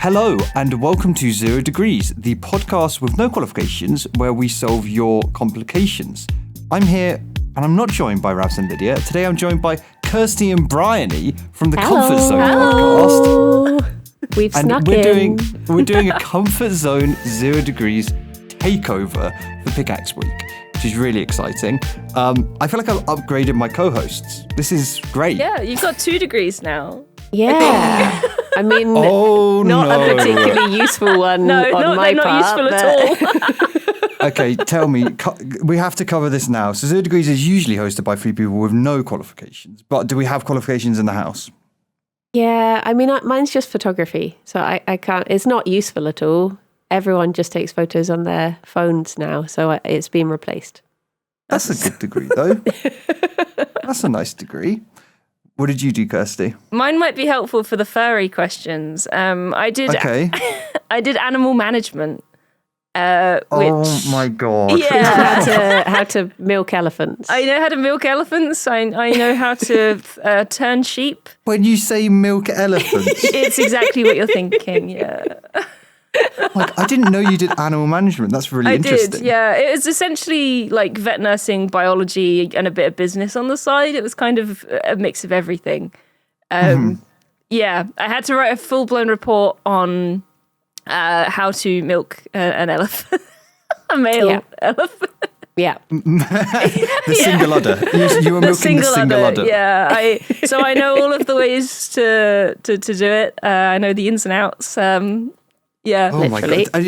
Hello and welcome to 0 Degrees, the podcast with no qualifications where we solve your complications. I'm here and I'm not joined by Ravs and Lydia. Today I'm joined by Kirsty and Bryony from the Comfort Zone podcast. We've and snuck in. We're doing a Comfort Zone 0 Degrees takeover for Pickaxe Week, which is really exciting. I feel like I've upgraded my co-hosts. This is great. Yeah, you've got 2 degrees now. Yeah. I mean, not a particularly useful one on my part. They're not useful at all. Okay, tell me, we have to cover this now. So 0 Degrees is usually hosted by 3 people with no qualifications, but do we have qualifications in the house? Yeah, I mean, mine's just photography, so I can't, it's not useful at all. Everyone just takes photos on their phones now, so it's been replaced. That's a good degree, though. That's a nice degree. What did you do, Kirsty? Mine might be helpful for the furry questions. I did animal management. Oh my god! Yeah, how to milk elephants. I know how to milk elephants. I know how to turn sheep. When you say milk elephants, it's exactly what you're thinking. Yeah. Like, I didn't know you did animal management. That's really interesting. I did, yeah. It was essentially like vet nursing, biology, and a bit of business on the side. It was kind of a mix of everything. Yeah, I had to write a full-blown report on how to milk an elephant, a male elephant. Yeah. The single udder. You were milking the single udder. Yeah, so I know all of the ways to do it. I know the ins and outs. Yeah, oh literally. My God.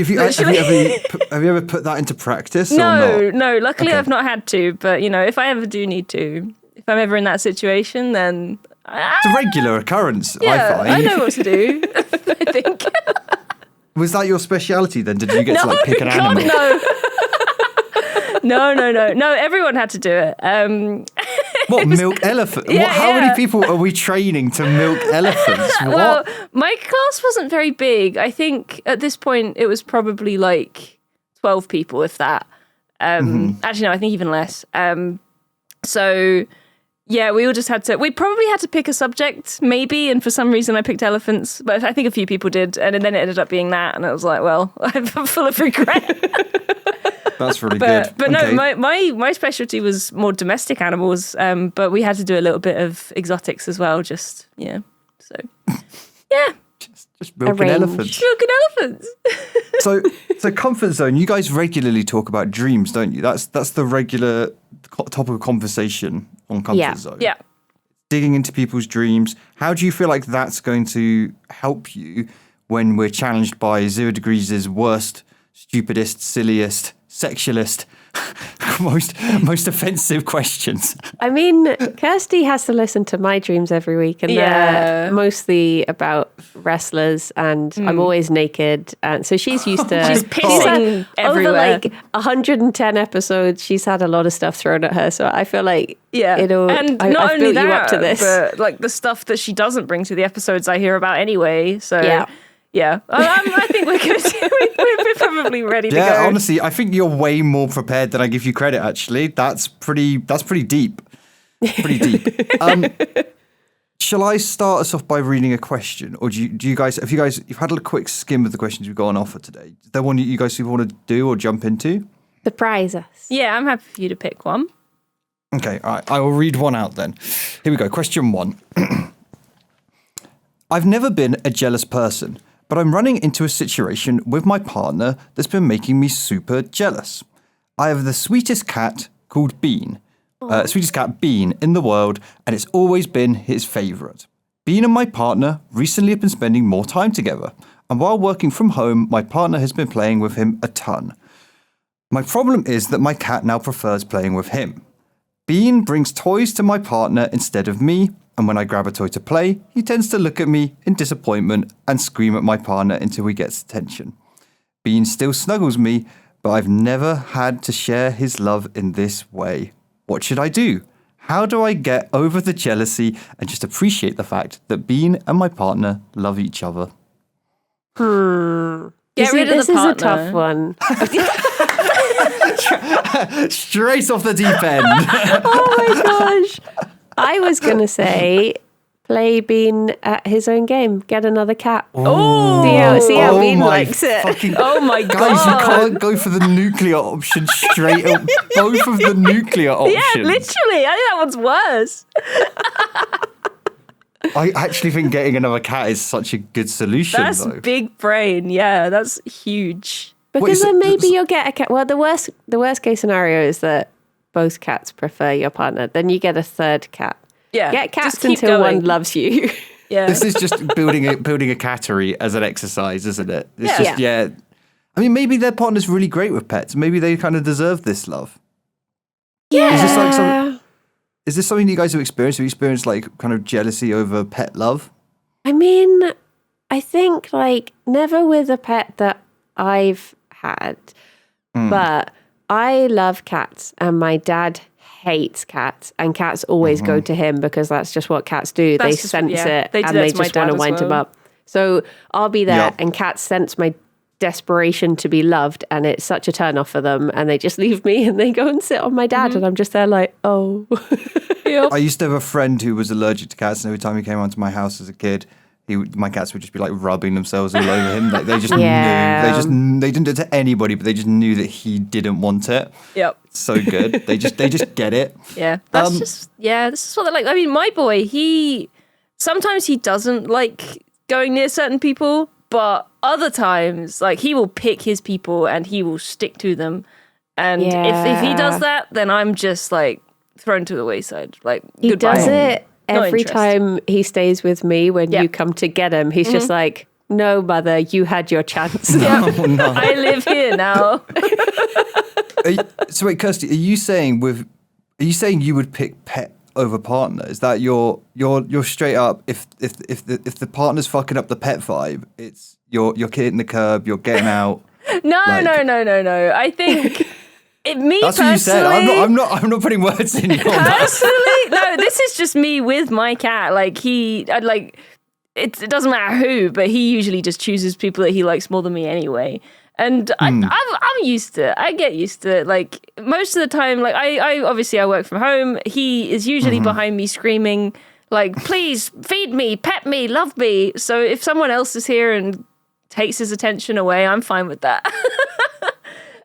Have you ever put that into practice? No. Luckily, I've not had to. But if I ever do need to, if I'm ever in that situation, then it's a regular occurrence. Yeah, I find. I know what to do. I think. Was that your speciality then? Did you get to pick an animal? No. Everyone had to do it. What, milk elephant? Yeah, how many people are we training to milk elephants? Well, my class wasn't very big. I think at this point it was probably like 12 people, if that. Actually, no, I think even less. So, yeah, we all just had to... We probably had to pick a subject, maybe, and for some reason I picked elephants, but I think a few people did, and then it ended up being that, and I was like, well, I'm full of regret. That's really good. But no, my specialty was more domestic animals, but we had to do a little bit of exotics as well, just, so, yeah. Just milking elephants. Milking elephants. So Comfort Zone, you guys regularly talk about dreams, don't you? That's the regular topic of conversation on Comfort Zone. Yeah. Digging into people's dreams. How do you feel like that's going to help you when we're challenged by 0 Degrees' worst, stupidest, silliest, sexualist, most offensive questions? I mean, Kirsty has to listen to my dreams every week, and they're mostly about wrestlers, and I'm always naked, and so she's used to. She's pissing everywhere. Over 110 episodes, she's had a lot of stuff thrown at her. So I feel like and I've only built you up to this, but like the stuff that she doesn't bring to the episodes, I hear about anyway. So yeah. I think we're good. We're probably ready to go. Yeah, honestly, I think you're way more prepared than I give you credit, actually. That's pretty deep. Pretty deep. Shall I start us off by reading a question? Or do you guys, you've had a quick skim of the questions we've got on offer today. Is there one you guys want to do or jump into? Surprise us. Yeah, I'm happy for you to pick one. Okay, all right. I will read one out then. Here we go. Question 1. I've never been a jealous person, but I'm running into a situation with my partner that's been making me super jealous. I have the sweetest cat called Bean. Sweetest cat Bean in the world, and it's always been his favourite. Bean and my partner recently have been spending more time together, and while working from home, my partner has been playing with him a ton. My problem is that my cat now prefers playing with him. Bean brings toys to my partner instead of me, and when I grab a toy to play, he tends to look at me in disappointment and scream at my partner until he gets attention. Bean still snuggles me, but I've never had to share his love in this way. What should I do? How do I get over the jealousy and just appreciate the fact that Bean and my partner love each other? Get rid of the partner. This is a tough one. Straight off the deep end. Oh my gosh. I was going to say play Bean at his own game. Get another cat. Oh, See how Bean my likes it. oh my Guys, god! you can't go for the nuclear option straight up. Both of the nuclear options. Yeah, literally. I think that one's worse. I actually think getting another cat is such a good solution, That's though. big brain. Yeah, that's huge. Because so- then maybe you'll get a cat. Well, the worst case scenario is that both cats prefer your partner. Then you get a third cat. Yeah, Get cats just keep until going. one loves you. Yeah, This is just building a cattery as an exercise, isn't it? It's Yeah. just, I mean, maybe their partner's really great with pets. Maybe they kind of deserve this love. Yeah. Is this like some? Is this something you guys have experienced? Have you experienced like kind of jealousy over pet love? I mean, I think like never with a pet that I've had, but I love cats and my dad hates cats and cats always go to him because that's just what cats do. That's they just- sense yeah, it they do and that they to my just want dad to as wind him well. up. So I'll be there Yep. and cats sense my desperation to be loved and it's such a turn off for them and they just leave me and they go and sit on my dad and I'm just there like, oh. I used to have a friend who was allergic to cats, and every time he came onto my house as a kid, my cats would just be like rubbing themselves all over him. Like they just Yeah. knew. They didn't do it to anybody, but they just knew that he didn't want it. Yep. So good. They just get it. Yeah, that's this is what they're like. I mean, my boy, sometimes he doesn't like going near certain people, but other times, like he will pick his people and he will stick to them. And if he does that, then I'm just like thrown to the wayside. Like He goodbye. does it No every interest. time he stays with me when Yeah. you come to get him. He's just like, no, mother, you had your chance. Oh no. I live here now. So wait, Kirsty, are you saying you would pick pet over partner? Is that you're straight up? If the partner's fucking up the pet vibe, it's you're hitting the curb, you're getting out. No. I think me That's what you said. personally. I'm not putting words in your mouth. Personally, no, this is just me with my cat. Like it doesn't matter who, but he usually just chooses people that he likes more than me anyway. And I'm used to it. I get used to it. Like most of the time, like I obviously I work from home. He is usually behind me screaming like, please feed me, pet me, love me. So if someone else is here and takes his attention away, I'm fine with that.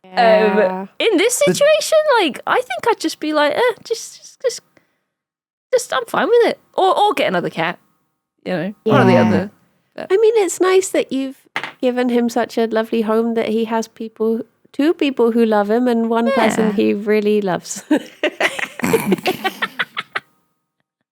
In this situation, like I think I'd just be like, just I'm fine with it, or get another cat, one or the other. I mean, it's nice that you've given him such a lovely home that he has two people who love him and one person he really loves.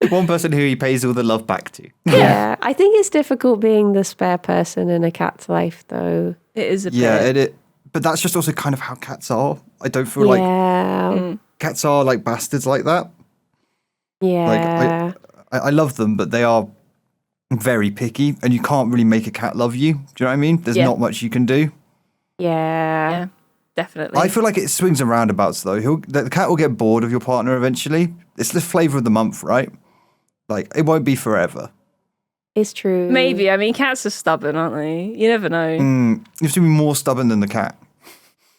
One person who he pays all the love back to. Yeah. I think it's difficult being the spare person in a cat's life, though. It is a bit. Yeah, but that's just also kind of how cats are. I don't feel like cats are like bastards like that. Yeah. Like I love them, but they are very picky, and you can't really make a cat love you. Do you know what I mean? There's not much you can do. Yeah. Definitely. I feel like it swings and roundabouts though. The cat will get bored of your partner eventually. It's the flavor of the month, right? Like it won't be forever. It's true. Maybe. I mean, cats are stubborn, aren't they? You never know. You have to be more stubborn than the cat.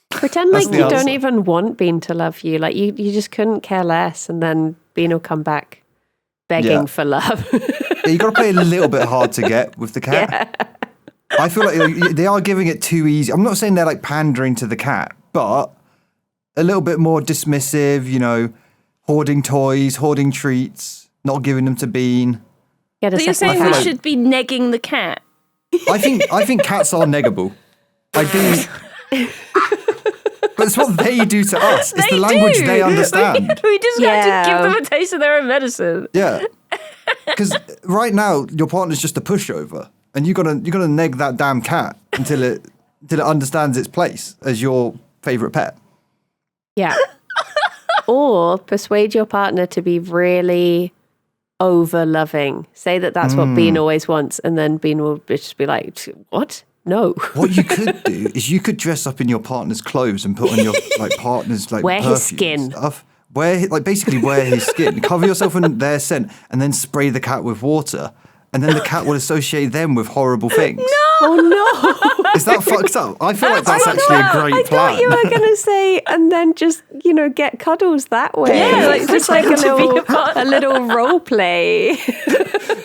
Pretend That's like the you answer. don't even want Bean to love you. Like you just couldn't care less, and then Bean will come back begging Yeah. for love. Yeah, you got to play a little bit hard to get with the cat. I feel like they are giving it too easy. I'm not saying they're like pandering to the cat, but a little bit more dismissive, hoarding toys, hoarding treats, not giving them to Bean. Get a So you're second saying we cat. should be negging the cat? I think cats are neggable. I do. But it's what they do to us. It's They the language do. they understand. We just have Yeah. to give them a taste of their own medicine. Yeah. Because right now your partner's just a pushover, and you gotta neg that damn cat until it understands its place as your favorite pet. Yeah. Or persuade your partner to be really over loving. Say that that's what Bean always wants, and then Bean will just be like, "What? No." What you could do is you could dress up in your partner's clothes and put on your partner's Wear his perfume skin. and stuff. Basically wear his skin, cover yourself in their scent, and then spray the cat with water, and then the cat will associate them with horrible things. Oh no! Is that fucked up? I feel like that's actually a great I plan. thought you were going to say, and then just get cuddles that way. Yeah, like just like a a little role play.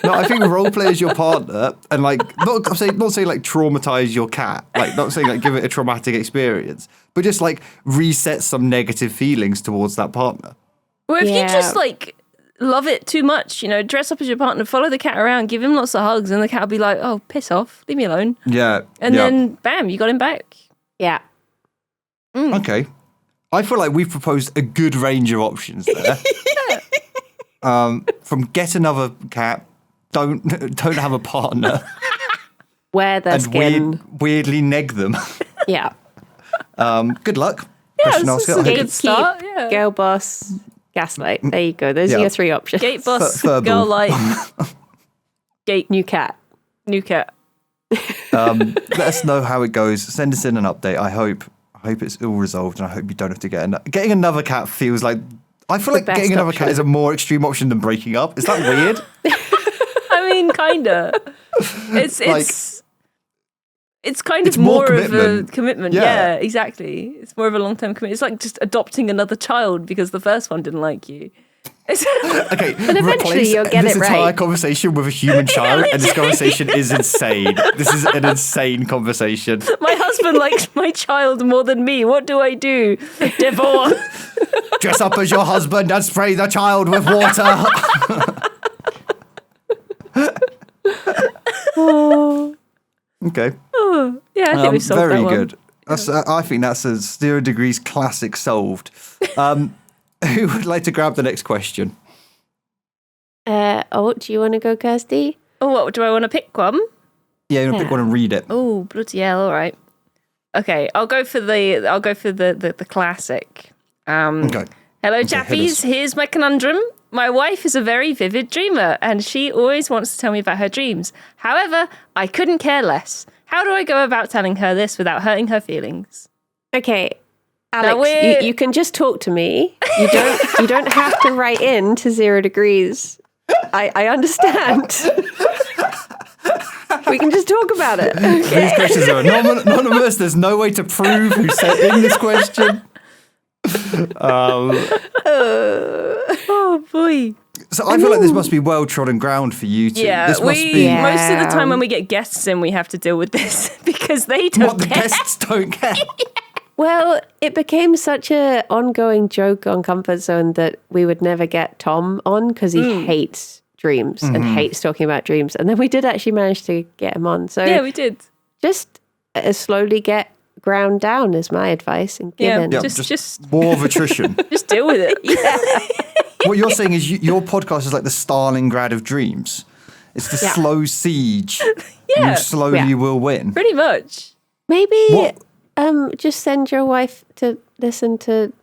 No, I think role play as your partner and like not saying like traumatize your cat, like not saying like give it a traumatic experience, but just like reset some negative feelings towards that partner. Or if you just like love it too much, dress up as your partner, follow the cat around, give him lots of hugs, and the cat will be like, "Oh, piss off, leave me alone." Yeah. And then bam, you got him back. Yeah. Okay. I feel like we've proposed a good range of options there. From get another cat, don't have a partner, Wear their and skin. weirdly neg them. Yeah. Good luck. Yeah, Question this is asker. a I good hope- start. Yeah. Girl boss, gaslight. There you go. Those are Yeah. your 3 options. Gate boss, Furball. girl light, gate New cat. new cat. Let us know how it goes. Send us in an update. I hope it's all resolved, and I hope you don't have to getting another cat feels like. I feel like best getting another option. cat is a more extreme option than breaking up. Is that weird? I mean, kinda. It's kind It's of more more of a commitment. commitment. Yeah. Yeah, exactly. It's more of a long-term commitment. It's like just adopting another child because the first one didn't like you. Okay, eventually replace you'll get this it entire right. conversation with a human child, and this conversation is insane. This is an insane conversation. My husband likes my child more than me. What do I do? Divorce. Dress up as your husband and spray the child with water. Okay. Yeah, I think we solved Very that one. good. That's, I think that's a 0 degrees classic solved. Who would like to grab the next question? Do you want to go, Kirsty? Oh, what do I want to pick one? Yeah, you're gonna pick one and read it. Oh, bloody hell! All right. Okay, I'll go for the classic. Okay. Hello, hit chappies. us. Here's my conundrum. My wife is a very vivid dreamer, and she always wants to tell me about her dreams. However, I couldn't care less. How do I go about telling her this without hurting her feelings? Okay, Now Alex, we're- you can just talk to me. You don't have to write in to 0 degrees. I understand. We can just talk about it. These questions are anonymous. There's no way to prove who sent in this question. Oh boy. So I feel like this must be well-trodden ground for you two. Yeah, this must be Yeah. most of the time when we get guests in, we have to deal with this because they don't what the care. guests don't get. Well, it became such a ongoing joke on Comfort Zone that we would never get Tom on because he hates dreams and hates talking about dreams. And then we did actually manage to get him on. So Yeah, we did. just slowly get ground down is my advice and Yeah. given. Yeah, Just- war of attrition. Just deal with it. What you're saying is your podcast is like the Stalingrad of dreams. It's the Yeah. slow siege. Yeah. You slowly Yeah. will win. Pretty much. Maybe What- just send your wife to listen to,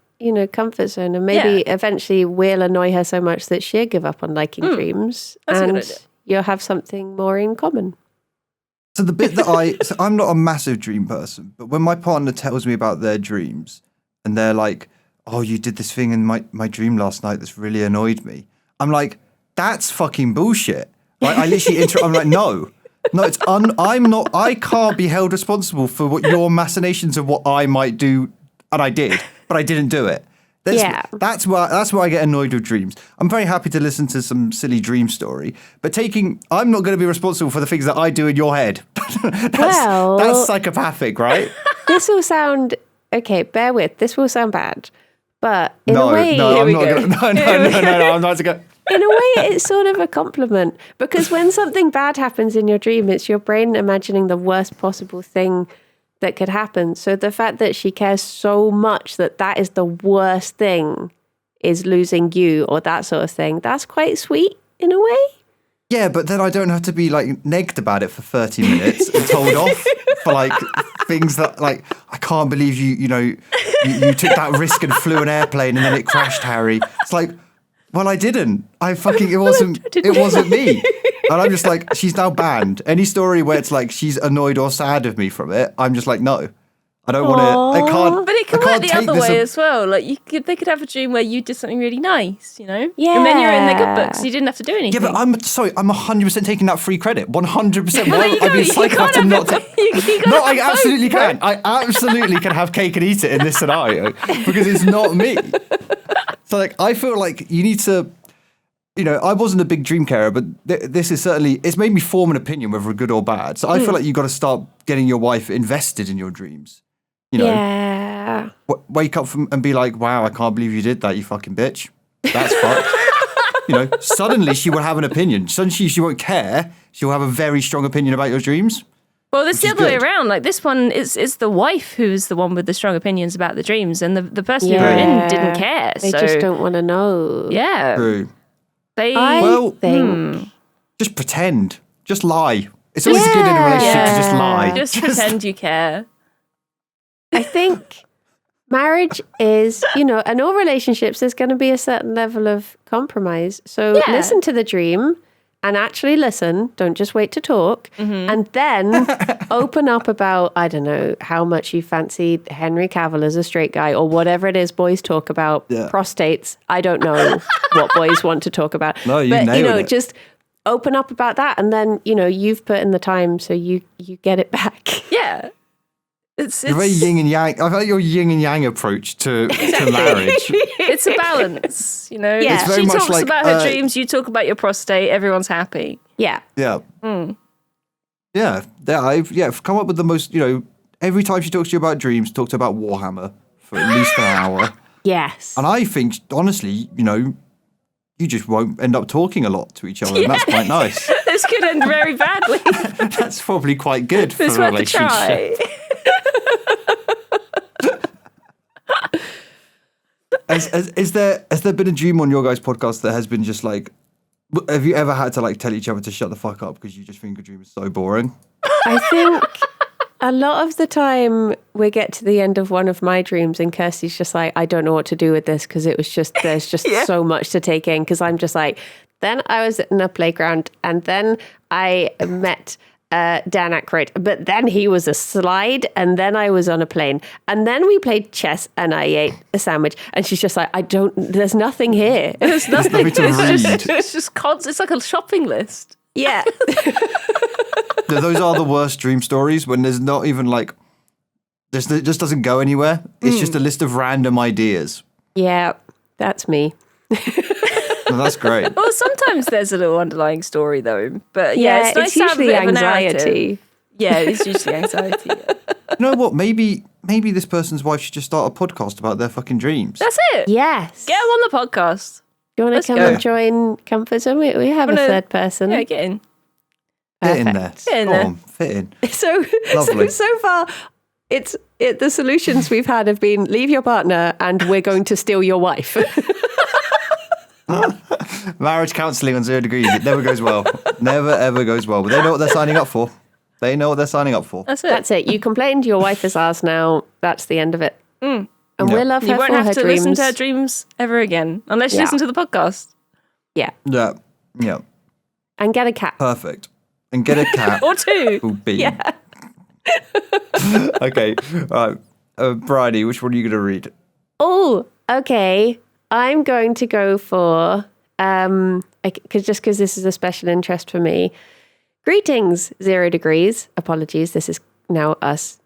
Comfort Zone and maybe eventually we'll annoy her so much that she'll give up on liking dreams That's a good and idea. you'll have something more in common. So the bit that so I'm not a massive dream person, but when my partner tells me about their dreams and they're like, "Oh, you did this thing in my dream last night that's really annoyed me," I'm like, "That's fucking bullshit." Like I literally I'm like, no, it's I can't be held responsible for what your machinations of what I might do, and I did, but I didn't do it. That's why I get annoyed with dreams. I'm very happy to listen to some silly dream story, but I'm not going to be responsible for the things that I do in your head. That's psychopathic, right? This will sound, okay, bear with, this will sound bad, but in No, a way, I'm not going to. No, I'm not going to. in a way, it's sort of a compliment because when something bad happens in your dream, it's your brain imagining the worst possible thing that could happen. So the fact that she cares so much that is the worst thing is losing you or that sort of thing, that's quite sweet in a way. Yeah, but then I don't have to be like negged about it for 30 minutes and told off for like things that like I can't believe you took that risk and flew an airplane and then it crashed, Harry. It's like, well, I didn't. It wasn't me. And I'm just like, she's now banned. Any story where it's like she's annoyed or sad of me from it, I'm just like, no, I don't want to. I can't. But it can I work can't the take other this way as well. Like they could have a dream where you did something really nice, you know? Yeah. And then you're in the good books. You didn't have to do anything. Yeah, but I'm 100% taking that free credit. 100%. No, Why you would I be a can't- you psychopath to can't not have take? it. You No, gotta I have absolutely both, can. I absolutely can have cake and eat it in this scenario because it's not me. So like, I feel like you need to. I wasn't a big dream carer, but this is certainly, it's made me form an opinion, whether good or bad. So I feel like you've got to start getting your wife invested in your dreams. Yeah. Wake up and be like, wow, I can't believe you did that, you fucking bitch. That's fucked. Suddenly she will have an opinion. Suddenly she won't care. She'll have a very strong opinion about your dreams. Well, it's the is other way good. around. Like this one is the wife who's the one with the strong opinions about the dreams, and the person who wrote in didn't care. They so just don't want to know. yeah, True. they I think. Just pretend. Just lie. It's always good in a relationship to just lie. just pretend you care. I think marriage is, and all relationships, there's going to be a certain level of compromise. So Yeah. listen to the dream and actually listen. Don't just wait to talk. And then open up about, I don't know, how much you fancy Henry Cavill as a straight guy or whatever it is boys talk about. Yeah. Prostates. I don't know what boys want to talk about. No, you but, nailed it. just open up about that. And then, you've put in the time, so you get it back. Yeah, it's You're very yin and yang. I like your yin and yang approach to marriage. it's a balance, Yeah. It's very She much talks like, about her dreams, you talk about your prostate. Everyone's happy. Yeah. Yeah. Yeah. I've come up with the most, every time she talks to you about dreams, talks about Warhammer for at least an hour. Yes. And I think, honestly, you just won't end up talking a lot to each other. And that's quite nice. This could end very badly. That's probably quite good for It's a worth a relationship. try. Has there been a dream on your guys' podcast that has been just like, have you ever had to like tell each other to shut the fuck up because you just think a dream is so boring? I think a lot of the time we get to the end of one of my dreams and Kirsty's just like, I don't know what to do with this because it was just, there's just so much to take in because I'm just like, then I was in a playground and then I met Dan Aykroyd, but then he was a slide and then I was on a plane and then we played chess and I ate a sandwich and she's just like, there's nothing here. There's nothing. nothing to read. It's just it's like a shopping list. Yeah. Those are the worst dream stories when there's not even like, it just doesn't go anywhere. It's just a list of random ideas. Yeah, that's me. Well, that's great. Well, sometimes there's a little underlying story though, but yeah, it's nice it's to have a usually bit of a narrative. anxiety. Yeah, it's usually anxiety. Yeah. You know what? Maybe this person's wife should just start a podcast about their fucking dreams. That's it. Yes. Get him on the podcast. Do you want Let's to come go. and join Comfort Zone? We have a third person. Yeah, get in. Fit in there. Perfect. Fit in Go there. on, fit in. So Lovely. far, the solutions we've had have been leave your partner and we're going to steal your wife. Marriage counselling on 0 degrees. It never goes well. Never ever goes well. But they know what they're signing up for. That's it. That's it. You complained. Your wife is ours now. That's the end of it. And Yeah. we'll love her You won't for have her to dreams. listen to her dreams ever again, unless you Yeah. listen to the podcast. Yeah, Yeah. and get a cat. Perfect. And get a cat Or two. called Bean. Okay. All right. Bridie, which one are you going to read? Oh, okay. I'm going to go for because this is a special interest for me. Greetings, 0 degrees. Apologies, this is now us.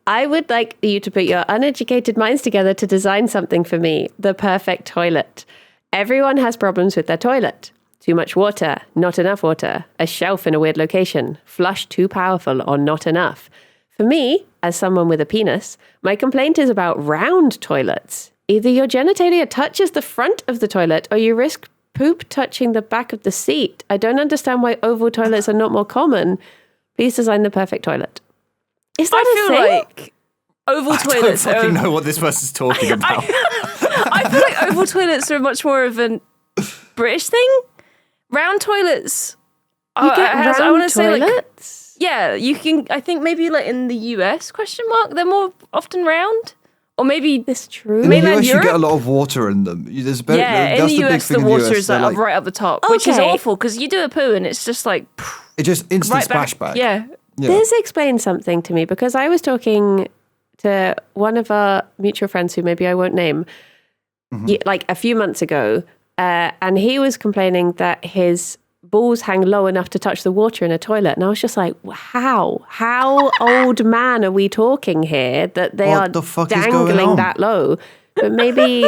I would like you to put your uneducated minds together to design something for me, the perfect toilet. Everyone has problems with their toilet. Too much water, not enough water, a shelf in a weird location, flush too powerful or not enough. For me, as someone with a penis, my complaint is about round toilets. Either your genitalia touches the front of the toilet or you risk poop touching the back of the seat. I don't understand why oval toilets are not more common. Please design the perfect toilet. Is that a I feel thing? like oval I don't toilets fucking are. know what this person's talking about. I feel like oval toilets are much more of a British thing. Round toilets. You get I round wanna say, like, toilets? yeah, you can. I think maybe like in the US ? They're more often round, or maybe This true? In the Mainland US, you get a Europe? lot of water in them. There's better, yeah. In that's the the big US, thing the in water US. is They're like, right up the top, which is Okay. awful because you do a poo and it's just like It just instant right back. splashback. Yeah. Yeah. This explains something to me because I was talking to one of our mutual friends who maybe I won't name, like a few months ago, and he was complaining that his balls hang low enough to touch the water in a toilet. And I was just like, how old man are we talking here that they What are the fuck is going dangling on? that low? But maybe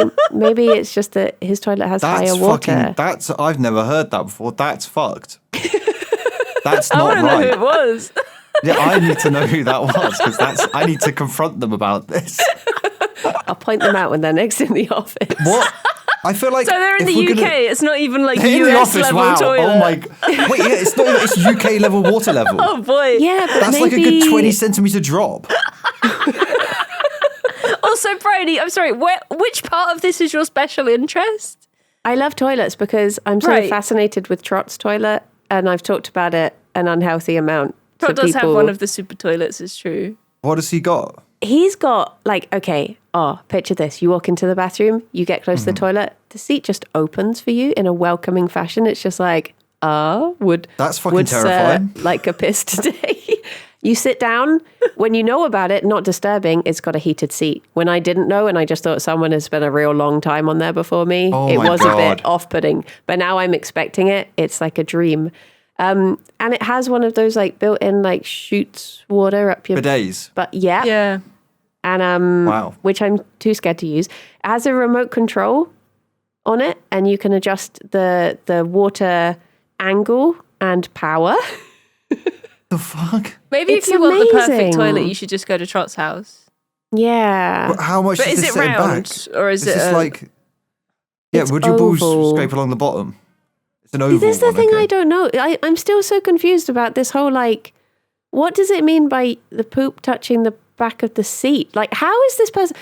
it's just that his toilet has higher water. I've never heard that before. That's fucked. That's I not want to know who it right. was. Yeah, I need to know who that was because I need to confront them about this. I'll point them out when they're next in the office. What? I feel like So they're in if the we're UK. gonna- It's not even like They're in the US office. level Wow. toilet. Oh my. Wait, yeah, it's not even. It's UK level water level. Oh boy. Yeah, but That's like a maybe good 20 centimeter drop. Also, Brady, I'm sorry. Which part of this is your special interest? I love toilets because I'm so Right. fascinated with Trot's toilet, and I've talked about it an unhealthy amount. Trot to does have people. one of the super toilets. It's true. What has he got? He's got like, okay, picture this. You walk into the bathroom, you get close to the toilet, the seat just opens for you in a welcoming fashion. It's just like, That's fucking would terrifying. Sir like a piss today? You sit down. When you know about it, not disturbing, it's got a heated seat. When I didn't know and I just thought someone has spent a real long time on there before me, Oh it my was a God. bit off-putting. But now I'm expecting it. It's like a dream. And it has one of those like built-in like shoots water up your Bidets. But yeah. Yeah. And Wow. which I'm too scared to use. It has a remote control on it, and you can adjust the water angle and power. The fuck? Maybe It's if you want the perfect amazing. toilet, you should just go to Trot's house. Yeah. How much But is is this it setting round back? or is Is it this a- like? Yeah, It's would your balls oval. scrape along the bottom? It's an oval. This is the one, thing okay. I don't know. I'm still so confused about this whole like, what does it mean by the poop touching the back of the seat? Like, how is this person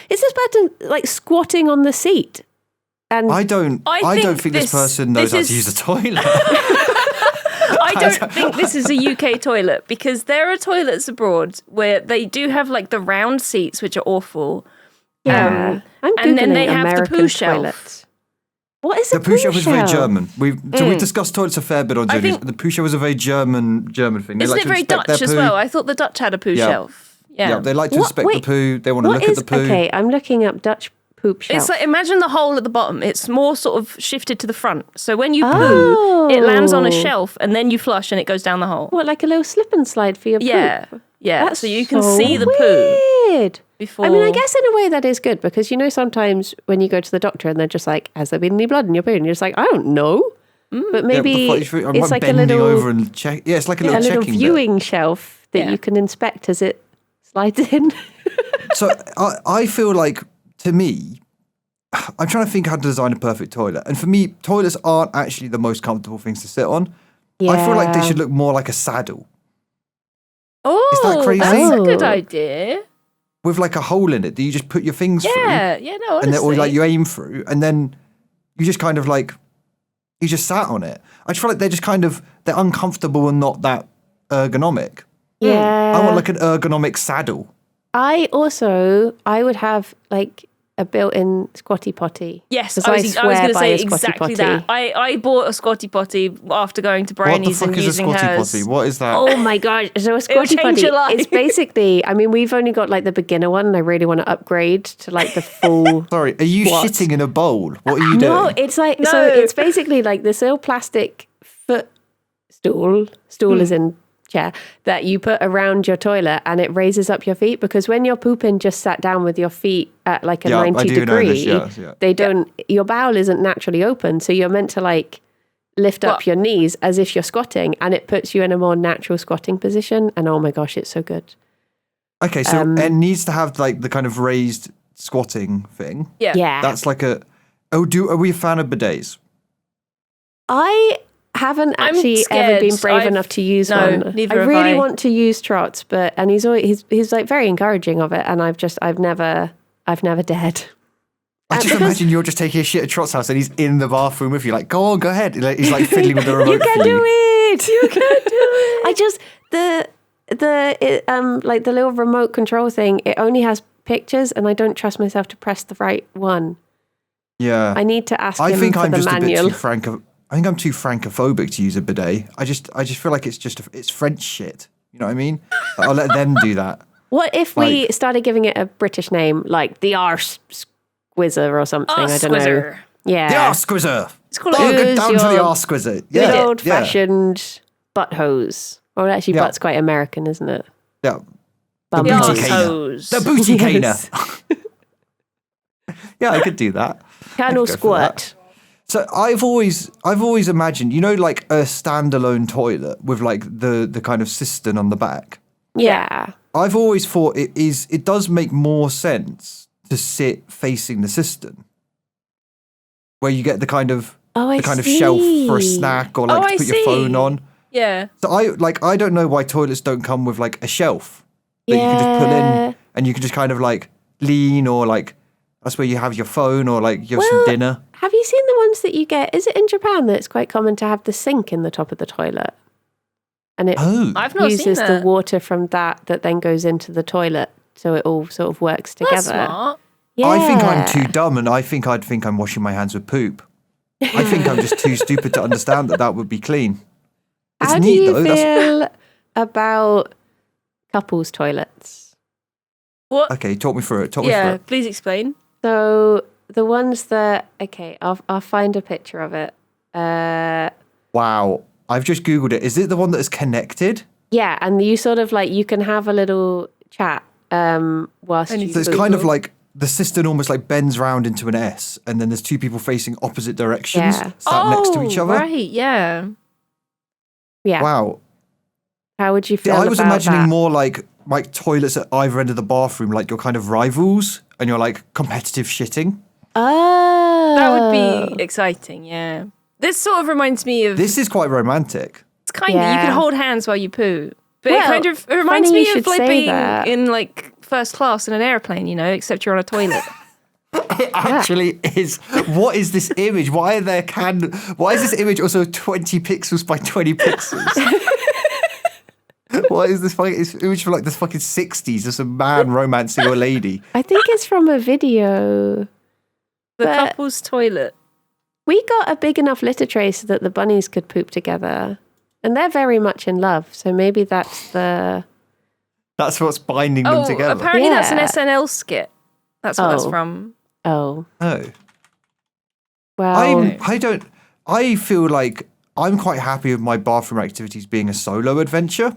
like squatting on the seat? And I don't think this person knows how to use a toilet. I don't think this is a UK toilet because there are toilets abroad where they do have like the round seats, which are awful. yeah, I'm Googling and then they have the American poo shelf. toilets. What is The a poo shelf is very shelf? German. We've discussed toilets a fair bit on I Judy's. think- The poo shelf was a very German thing. They Isn't like it to very inspect Dutch their as poo. well? I thought the Dutch had a poo Yeah. shelf. Yeah. They like to What? inspect the Wait, poo. They want to What look is at the poo. okay? I'm looking up Dutch poop shelf. It's like, imagine the hole at the bottom. It's more sort of shifted to the front. So when you poo, it lands on a shelf and then you flush and it goes down the hole. what, like a little slip and slide for your Yeah. poop? Yeah. That's So you can so see the poo weird. before. I mean, I guess in a way that is good because you know sometimes when you go to the doctor and they're just like, "Has there been any blood in your poo?" and you're just like, "I don't know," but Yeah, maybe what the fuck, I'm it's like a bending little over and check. Yeah, it's like a a little little checking bit. viewing shelf that Yeah. you can inspect as it slides in. So I feel like, to me, I'm trying to think how to design a perfect toilet. And for me, toilets aren't actually the most comfortable things to sit on. I feel like they should look more like a saddle Oh, that crazy? that's a good Oh. idea. with like a hole in it that you just put your things through. Yeah. Yeah. No, And then, or honestly. like you aim through, and then you just kind of like, you just sat on it. I just feel like they're uncomfortable and not that ergonomic. Yeah, I want like an ergonomic saddle. I would have like a built-in squatty potty. Yes, 'Cause I was swear going to by say a squatty exactly potty. that. I bought a squatty potty after going to What the Brownies fuck and is a using squatty hers. potty? What is that? Oh my god! So a squatty change potty. your life. It's basically. I mean, we've only got like the beginner one, and I really want to upgrade to like the full. Sorry, are you What? shitting in a bowl? What are you No, doing? it's like No. so. It's basically like this little plastic foot stool. Stool is in chair that you put around your toilet, and it raises up your feet because when you're pooping, just sat down with your feet at like a Yeah, I 90 do know degree. this, yes, yeah. They don't. Your bowel isn't naturally open, so you're meant to like lift up What? your knees as if you're squatting, and it puts you in a more natural squatting position. And oh my gosh, it's so good. Okay, so it needs to have like the kind of raised squatting thing. Yeah. Yeah, That's like a. Are we a fan of bidets? I haven't I'm actually ever been scared. brave enough to use No, one. neither I have really I. want to use Trots, but and he's like very encouraging of it, and I've never dared. I just because- imagine you're just taking a shit at Trot's house and he's in the bathroom with you, like, go on, go ahead. Like, he's like fiddling with the remote You can for do you. it. You can do it. I just like the little remote control thing. It only has pictures, and I don't trust myself to press the right one. Yeah. I need to ask I him think for I'm the just a bit manual. too I think I'm too francophobic to use a bidet. I just feel like it's French shit. You know what I mean? I'll let them do that. What if we started giving it a British name, like the Arse Squizzer or something? I don't know. Squizzer. Yeah. The arse squizzer. It's called Oh, get down to the your arse squizzer. Good Yeah. old-fashioned butt hose. Well, actually, butt's quite American, isn't it? Yeah. The Bum booty hose. caner. hose. The booty Yes. caner. Yeah, I could do that. Colonel I'd go for that. Squirt. So I've always imagined, like a standalone toilet with like the kind of cistern on the back. Yeah. I've always thought it does make more sense to sit facing the cistern, where you get the kind of shelf for a snack or like to put your phone on. Yeah. So I don't know why toilets don't come with like a shelf that you can just pull in and you can just kind of like lean, or like that's where you have your phone, or like you have some dinner. Have you seen the ones that you get? Is it in Japan that it's quite common to have the sink in the top of the toilet? And it I've not seen uses the that. water from that then goes into the toilet, so it all sort of works together. That's smart. Yeah. I think I'm too dumb, and I'd think I'm washing my hands with poop. I think I'm just too stupid to understand that would be clean. It's How neat do you though. feel about couples' toilets? What? Okay, talk me through it. Talk me through Yeah, it. please explain. So the ones that I'll find a picture of it. Wow, I've just googled it. Is it the one that is connected? Yeah, and you sort of like you can have a little chat whilst you. So it's kind of like the cistern almost like bends round into an S, and then there's two people facing opposite directions, sat next to each other. Right, yeah. Yeah. Wow. How would you See, feel? I was about imagining that? more like toilets at either end of the bathroom, like you're kind of rivals and you're like competitive shitting. Oh, That would be exciting, yeah. This sort of reminds me of... This is quite romantic. It's kind of... You Yeah. can hold hands while you poo. But Well, it kind of it reminds funny me you of should like say being that. in like first class in an airplane, except you're on a toilet. It actually is. What is this image? Why is this image also 20 pixels by 20 pixels? What is this fucking image from like the fucking 60s of some man romancing a lady? I think it's from a video. The But- couple's toilet. We got a big enough litter tray so that the bunnies could poop together, and they're very much in love. So maybe that's the. That's what's binding them Oh, together. apparently that's an Yeah. SNL skit. That's what that's Oh. from. Oh Oh. well. I feel like I'm quite happy with my bathroom activities being a solo adventure.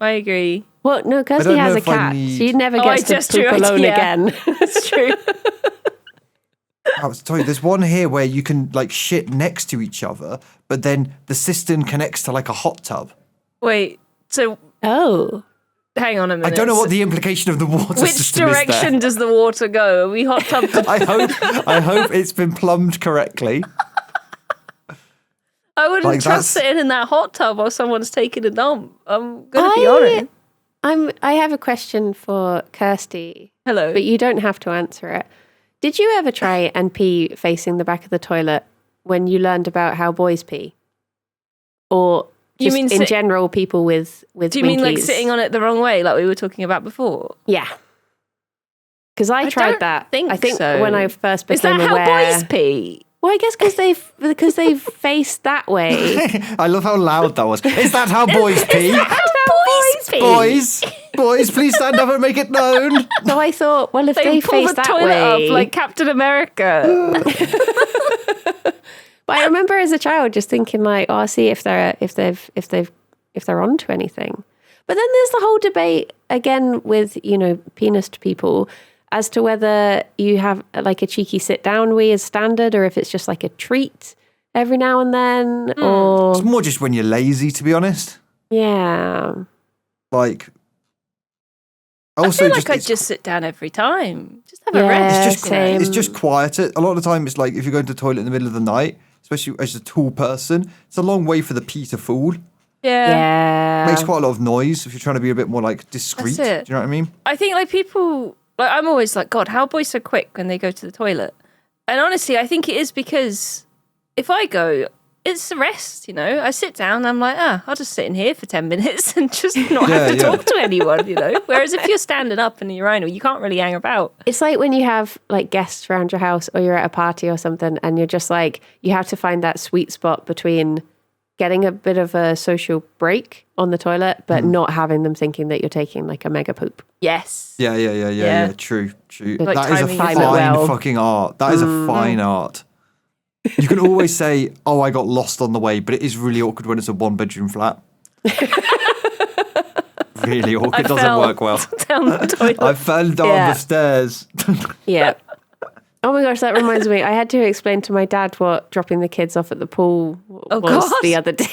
I agree. Well, no, Kirsty don't know has a if I cat. need- She never Oh, gets to just poop true, alone yeah. again. That's true. I was telling you, there's one here where you can like shit next to each other, but then the cistern connects to like a hot tub. Wait, so Oh, hang on a minute. I don't know what the implication of the water Which system is direction there. does the water go? Are we hot tub to... I hope it's been plumbed correctly. I wouldn't Like, trust that's- sitting in that hot tub while someone's taking a dump. I'm going to be honest. I have a question for Kirsty, Hello. but you don't have to answer it. Did you ever try and pee facing the back of the toilet when you learned about how boys pee? Or You just mean in general, people with Do you mean like winkies? sitting on it the wrong way, like we were talking about before? Yeah. Because I tried don't that. think I think so. when I first Is became that aware. how boys pee? Well, I guess because they've faced that way. I love how loud that was. Is that how boys pee? Boys pee. Boys, please stand up and make it known. So I thought, well, if They they pull face the that toilet way, up like Captain America. But I remember as a child just thinking like, oh, I'll see if they're onto anything. But then there's the whole debate again with penis people as to whether you have like a cheeky sit down wee as standard or if it's just like a treat every now and then or It's more just when you're lazy, to be honest. yeah. Like, I also feel like just I'd just sit down every time. Just have Yeah, a rest. it's just same. it's just quieter. A lot of the time, it's like if you're going to the toilet in the middle of the night, especially as a tall person, it's a long way for the pee to fall. Yeah. It makes quite a lot of noise if you're trying to be a bit more like discreet. Do you That's it. know what I mean? I think like people, like I'm always like, God, how are boys so quick when they go to the toilet? And honestly, I think it is because if I go, it's a rest, I sit down, I'm like, I'll just sit in here for 10 minutes and just not have to Yeah. talk to anyone, Whereas if you're standing up in a urinal, you can't really hang about. It's like when you have like guests around your house or you're at a party or something and you're just like, you have to find that sweet spot between getting a bit of a social break on the toilet, but not having them thinking that you're taking like a mega poop. Yes. Yeah. True. Like That is a timing fine it well. fucking art. That is a fine art. You can always say, "Oh, I got lost on the way," but it is really awkward when it's a 1-bedroom flat. Really awkward. It doesn't work well. Down the toilet. I fell down the stairs. Yeah. Oh my gosh, that reminds me. I had to explain to my dad what dropping the kids off at the pool was God. the other day.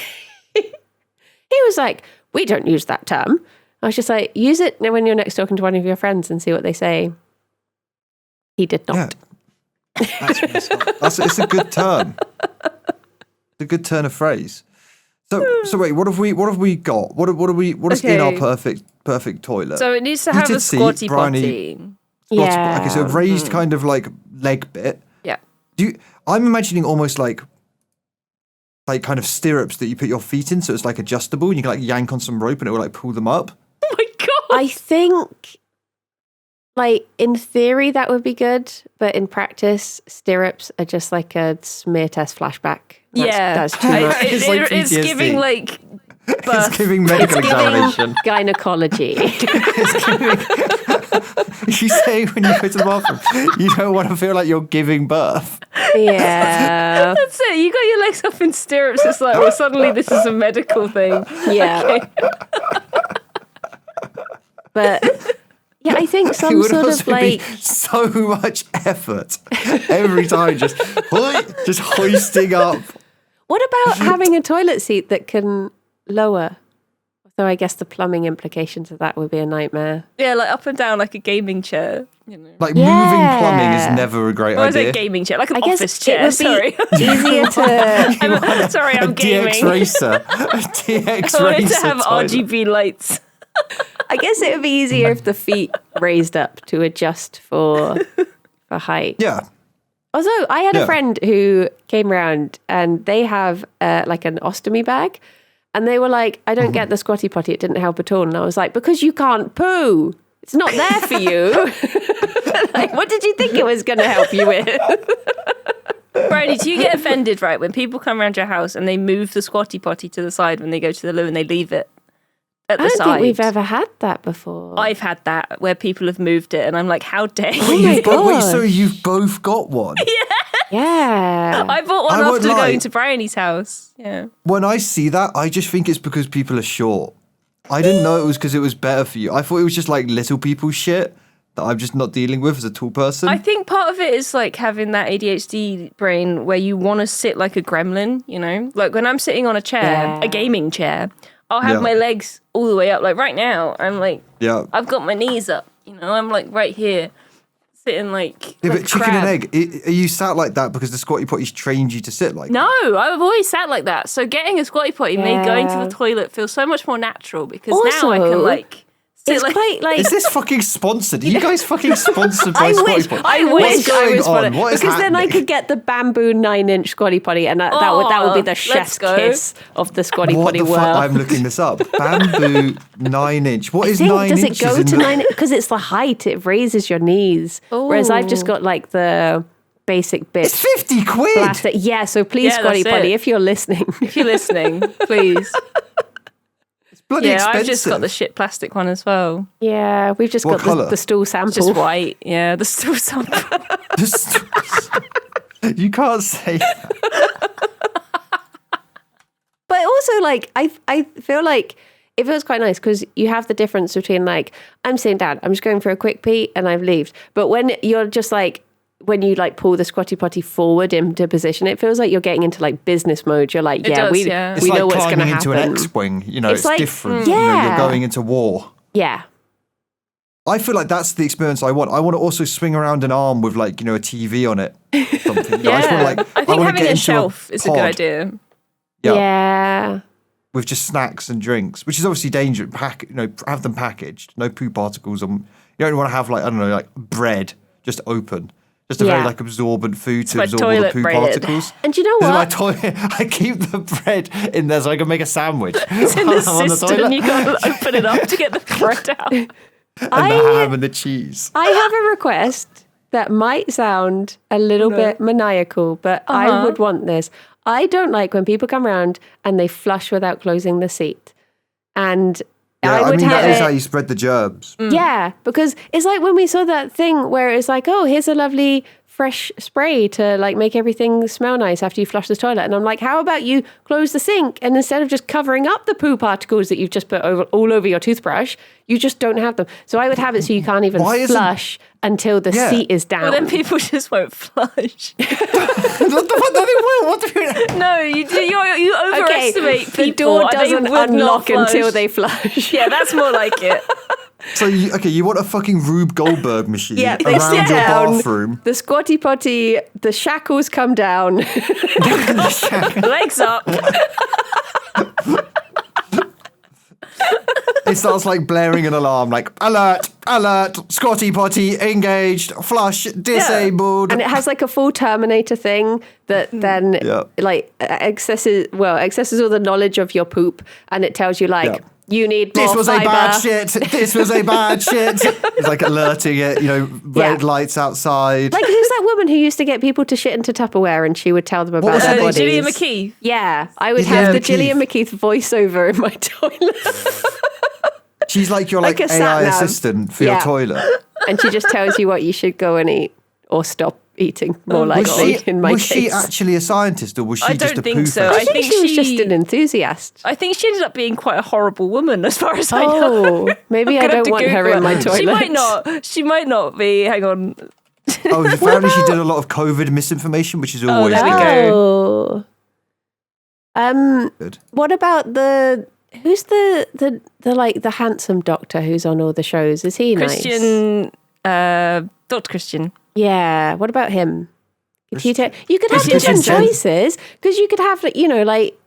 He was like, "We don't use that term." I was just like, "Use it when you're next talking to one of your friends and see what they say." He did not. Yeah. It's a good term. It's a good turn of phrase. So wait, what have we got? What is in our perfect toilet? So it needs to You have a did see squatty Bryony- potty. Yeah. Okay, so a raised kind of like leg bit. Yeah. I'm imagining almost like kind of stirrups that you put your feet in, so it's like adjustable, and you can like yank on some rope and it will like pull them up. Oh my God. I think, like, in theory, that would be good, but in practice, stirrups are just like a smear test flashback. That's too much. It's like It's PTSD. giving like It's birth. giving medical examination. Gynecology. You say when you go to the bathroom, you don't want to feel like you're giving birth. Yeah. That's it. You got your legs up in stirrups. It's like, well, suddenly this is a medical thing. Yeah. Okay. But yeah, I think It some would sort also of like be so much effort every time, just hoisting up. what about having a toilet seat that can lower? Though I guess the plumbing implications of that would be a nightmare. Yeah, like up and down like a gaming chair. You know. Like Yeah. moving plumbing is never a great Or is it idea. a gaming chair? Like an I guess office it chair, would be sorry. easier to Sorry, a I'm DX gaming. racer. A DX I wanted racer. to have toilet. RGB lights. I guess it would be easier if the feet raised up to adjust for height. Yeah. Although I had Yeah. a friend who came around and they have like an ostomy bag, and they were like, "I don't get the squatty potty. It didn't help at all." And I was like, "Because you can't poo. It's not there for you." Like, what did you think it was going to help you with? Bridie, do you get offended, right, when people come around your house and they move the squatty potty to the side when they go to the loo and they leave it at the I don't side? think we've ever had that before. I've had that where people have moved it and I'm like, how dare Oh you? my Wait, gosh. so you've both got one? Yeah. I bought one I would after lie. going to Bryony's house. Yeah. When I see that, I just think it's because people are short. I didn't know it was because it was better for you. I thought it was just like little people shit that I'm just not dealing with as a tall person. I think part of it is like having that ADHD brain where you want to sit like a gremlin, you know? Like when I'm sitting on a chair, Yeah. a gaming chair, I'll have Yeah. my legs all the way up. Like right now, I'm like, Yeah. I've got my knees up, you know? I'm like right here, sitting like Yeah, like but a chicken crab. and egg, are you sat like that because the squatty potty's trained you to sit like that? No, I've always sat like that. So getting a squatty potty made going to Yeah. the toilet feel so much more natural because Also, now I can like sit It's like quite like Is this fucking sponsored? Are you guys fucking sponsored by I squatty wish potty? I What's wish going I was on? on What is because then I happening? could get the bamboo 9-inch squatty potty, and that would be the let's chef's go. kiss of the squatty What potty the fuck? world. I'm looking this up. Bamboo 9-inch. What I is think 9 does it inches go in to the- 9? Because it's the height; it raises your knees. Whereas I've just got like the basic bit. It's 50 quid. Plastic. Yeah, so please, Yeah, squatty that's potty, it. if you're listening. if you're listening, please. Bloody Yeah, expensive. I've just got the shit plastic one as well. Yeah, we've just What got colour? the stool sample. Just white. Yeah, the still sample. Just- you can't say that. But also, like, I feel like it feels quite nice because you have the difference between, like, I'm sitting down, I'm just going for a quick pee, and I've left. But when you're just like, when you like pull the squatty potty forward into position, it feels like you're getting into like business mode. You're like, It does, we yeah. It's we like know what's going to climbing happen. into an X-wing. You know, It's it's, like- different. You know, yeah. you're going into war. Yeah. I feel like that's the experience I want. I want to also swing around an arm with like, you know, a TV on it. Something. You know, I just Yeah. want to, like, I think wanna having get a into shelf is a good pod. idea. Yeah. Yeah. With just snacks and drinks, which is obviously dangerous. Have them packaged. No poo particles on. You don't want to have like, I don't know, like bread just open. Just a very Yeah. like absorbent food to my absorb all the toilet poo bread. particles. And you know This is what? my toilet. I keep the bread in there so I can make a sandwich. It's in the while I'm on cistern. You got to open it up to get the bread out. and the ham and the cheese. I have a request that might sound a little bit maniacal, but I would want this. I don't like when people come around and they flush without closing the seat. And I would have that is it. how you spread the germs. Yeah, because it's like when we saw that thing where it's like, oh, here's a lovely fresh spray to like make everything smell nice after you flush the toilet. And I'm like, how about you close the sink and instead of just covering up the poo particles that you've just put all over your toothbrush, you just don't have them. So I would have it so you can't even flush until the seat is down. Well, then people just won't flush. What the fuck? No, they will. What the No, you overestimate people. The door and they doesn't would not unlock flush. until they flush. Yeah, that's more like it. So, you want a fucking Rube Goldberg machine Yeah, they around sit your down. bathroom. The squatty potty, the shackles come down. Legs up. It starts like blaring an alarm, like alert, alert, Scotty potty engaged, flush disabled. And it has like a full Terminator thing that then like accesses all the knowledge of your poop, and it tells you like you need more This was fiber. a bad shit. This was a bad shit. It's like alerting it, red lights outside. Like who's that woman who used to get people to shit into Tupperware and she would tell them about was their her name? bodies? Gillian McKee. Yeah, I would Gillian have the McKeith. Gillian McKeith voiceover in my toilet. She's like your like a AI sat-nav. assistant for your toilet. And she just tells you what you should go and eat or stop eating, more likely, in my was case. she actually a scientist or was she I just don't a think poo so. face? I think she was just an enthusiast. I think she ended up being quite a horrible woman, as far as I know. Oh, maybe I Gonna have don't to want her Google in my it. toilet. She might not be. Hang on. Oh, apparently she did a lot of COVID misinformation, which is always there we good. go. Good. What about who's the like the handsome doctor who's on all the shows? Is he nice? Christian, Dr. Christian. Yeah. What about him? You could have Christian different Jen. choices because you could have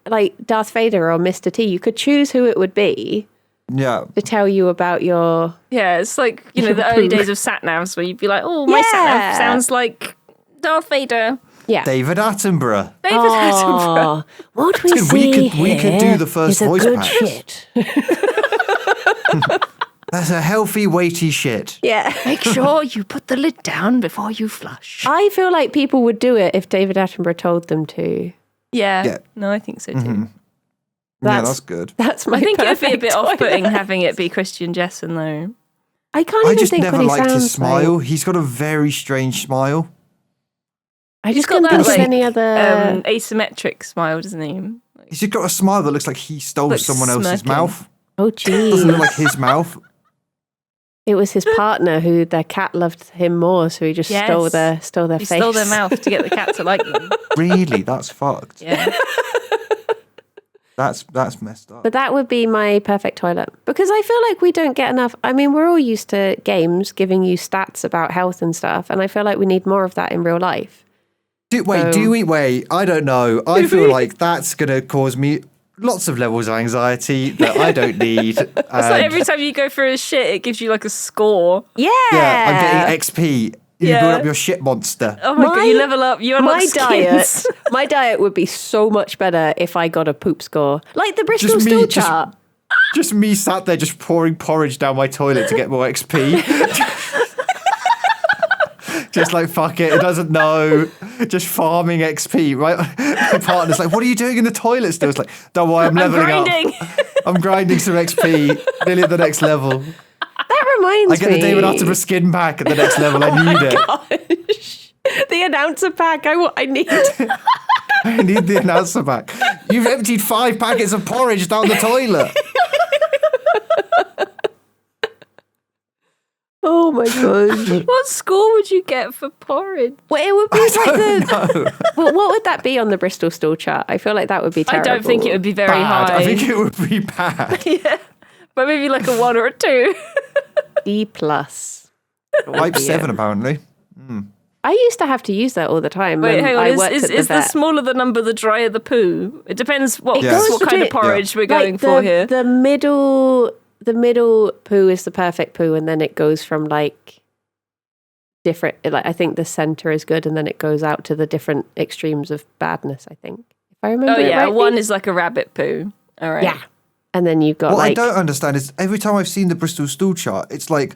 like Darth Vader or Mr. T. You could choose who it would be Yeah. to tell you about your. Yeah, it's like, the early days of sat-navs where you'd be like, oh, my Yeah. sat-nav sounds like Darth Vader. Yeah. David Attenborough. David Attenborough. Oh, what we Dude, see we could do here the first is a voice good patch. shit. That's a healthy, weighty shit. Yeah. Make sure you put the lid down before you flush. I feel like people would do it if David Attenborough told them to. Yeah. No, I think so too. Yeah, that's good. That's my I think it would be a perfect bit toilet. off-putting having it be Christian Jessen, though. I can't I even just think never what he liked sounds his smile. like. He's got a very strange smile. I just got couldn't that, think of like, any other. Asymmetric smile, doesn't he? He's just got a smile that looks like he stole Looks someone else's smirking. mouth. Oh, Doesn't look geez. like his mouth. It was his partner who their cat loved him more, so he just Yes. stole their He face. stole their mouth to get the cat to like them. Really? That's fucked. Yeah. That's messed up. But that would be my perfect toilet because I feel like we don't get enough. I mean, we're all used to games giving you stats about health and stuff, and I feel like we need more of that in real life. Wait. I don't know. I feel like that's going to cause me lots of levels of anxiety that I don't need. It's like every time you go through a shit, it gives you like a score. Yeah, I'm getting XP. You Yeah. build up your shit monster. Oh my god, you level up, you unlock My skins. my diet would be so much better if I got a poop score, like the Bristol Just me, stool just- chart. Just me sat there just pouring porridge down my toilet to get more XP. Just like, fuck it doesn't know. Just farming XP, right? My partner's like, what are you doing in the toilet still? It's like, don't worry, I'm I'm leveling grinding. up. I'm grinding some XP, nearly at the next level. That reminds I get me. the David Attenborough skin pack at the next level. I need it. Gosh. The announcer pack. I need. I need the announcer pack. You've emptied 5 packets of porridge down the toilet. Oh my gosh. What score would you get for porridge? Well, it would be like the. Well, what would that be on the Bristol stool chart? I feel like that would be I terrible. don't think it would be very Bad. high. I think it would be bad. Yeah. But maybe like a 1 or a 2. D plus. Type 7, apparently. I used to have to use that all the time. Wait, when hang on. I Is worked at the vet. smaller the number, the drier the poo? It depends what, It goes what kind of between- porridge we're Like going for here. The middle poo is the perfect poo, and then it goes from like different. Like I think the center is good, and then it goes out to the different extremes of badness. I think if I remember. Oh it yeah, rightly. one is like a rabbit poo. All right. Yeah, and then you've got What I like don't understand is every time I've seen the Bristol stool chart, it's like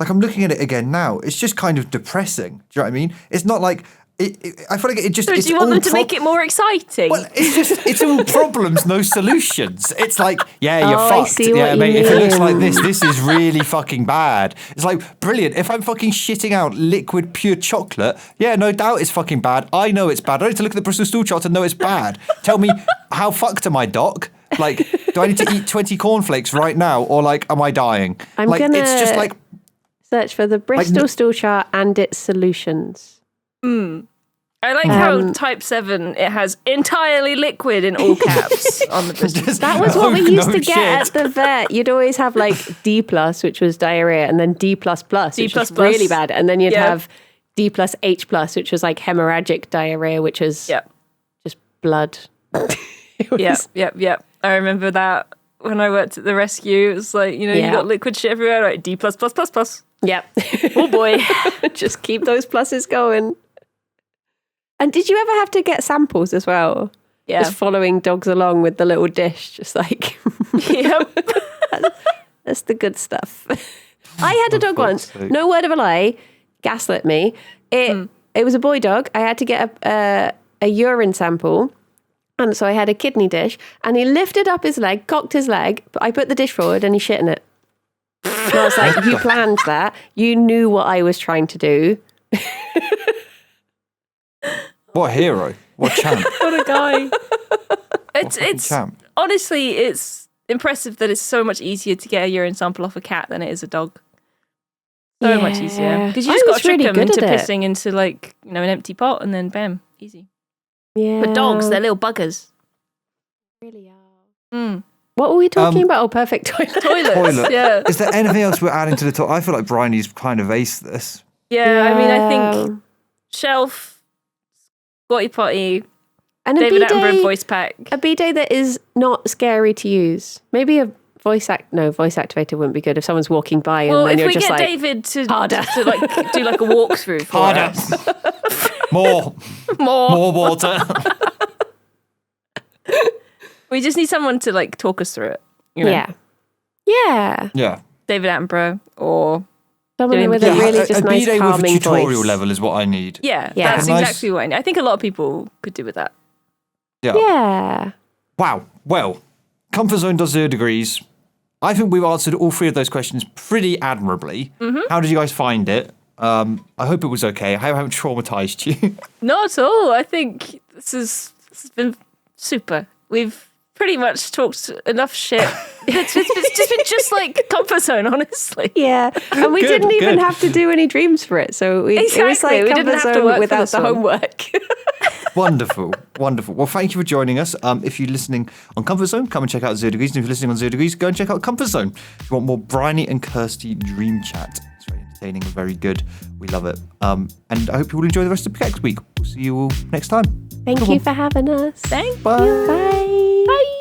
I'm looking at it again now. It's just kind of depressing. Do you know what I mean? It's not like I feel like it just. So It's do you want all them to make it more exciting? Well, it's all problems, no solutions. It's like, yeah, you're I fucked. see Yeah, what mate, you if it looks like mean. this is really fucking bad. It's like, brilliant. If I'm fucking shitting out liquid pure chocolate, yeah, no doubt it's fucking bad. I know it's bad. I don't need to look at the Bristol stool chart to know it's bad. Tell me, how fucked am I, doc? Like, do I need to eat 20 cornflakes right now, or like, am I dying? I'm like, gonna it's just like, search for the Bristol stool chart and its solutions. I like how Type 7, it has entirely liquid in all caps on the Bristol. just- That was what we no used to get shit. at the vet. You'd always have like D+, which was diarrhea, and then D++, which was really bad. And then you'd have D plus H+, which was like hemorrhagic diarrhea, which was just blood. Yep. I remember that when I worked at the rescue. It was like, you know, you got liquid shit everywhere, like D++++. Yep. Oh boy. Just keep those pluses going. And did you ever have to get samples as well? Yeah. Just following dogs along with the little dish, just like, Yep. that's the good stuff. I had a dog once, sake. no word of a lie, gaslit me. It was a boy dog. I had to get a urine sample. And so I had a kidney dish, and he lifted up his leg, cocked his leg, but I put the dish forward and he shit in it. And I was like, you planned that. You knew what I was trying to do. what a hero. What a champ. What a guy. It's champ. honestly, it's impressive that it's so much easier to get a urine sample off a cat than it is a dog. So much easier. Because you just got to trick them into pissing into like, you know, an empty pot, and then bam, easy. Yeah. But dogs, they're little buggers. Really are. Mm. What were we talking about? Oh, perfect toilet. Toilets. Yeah. Is there anything else we're adding to the top? I feel like Bryony's kind of aced this. Yeah, I mean, I think shelf, squatty potty, and David Attenborough voice pack. A bidet that is not scary to use. More voice activated wouldn't be good if someone's walking by and Well, then if you're we just get like, David to harder. like do like a walkthrough for Harder. us. More More. water. We just need someone to like talk us through it. You know? Yeah. Yeah. David Attenborough or Someone with a Yeah, really just nice bidet with a calming tutorial voice. level is what I need. yeah, Yeah. that's Nice. exactly what I need. I think a lot of people could do with that. Yeah. Wow. Well, Comfort Zone does 0 degrees. I think we've answered all 3 of those questions pretty admirably. How did you guys find it? I hope it was okay. I hope I haven't traumatized you. Not at all. I think this has been super. We've pretty much talked enough shit. It's just been just like Comfort Zone, honestly. Yeah. And we Good, didn't even good. have to do any dreams for it. So it was Exactly, like we didn't Comfort have to Zone work for without this the one. homework. Wonderful. Well, thank you for joining us. If you're listening on Comfort Zone, come and check out 0 degrees. And if you're listening on 0 degrees, go and check out Comfort Zone. If you want more Bryony and Kirsty dream chat, it's very entertaining and very good. We love it. And I hope you will enjoy the rest of Pickaxe week. We'll see you all next time. Thank you for having us. Thank Bye. you. Bye. Bye.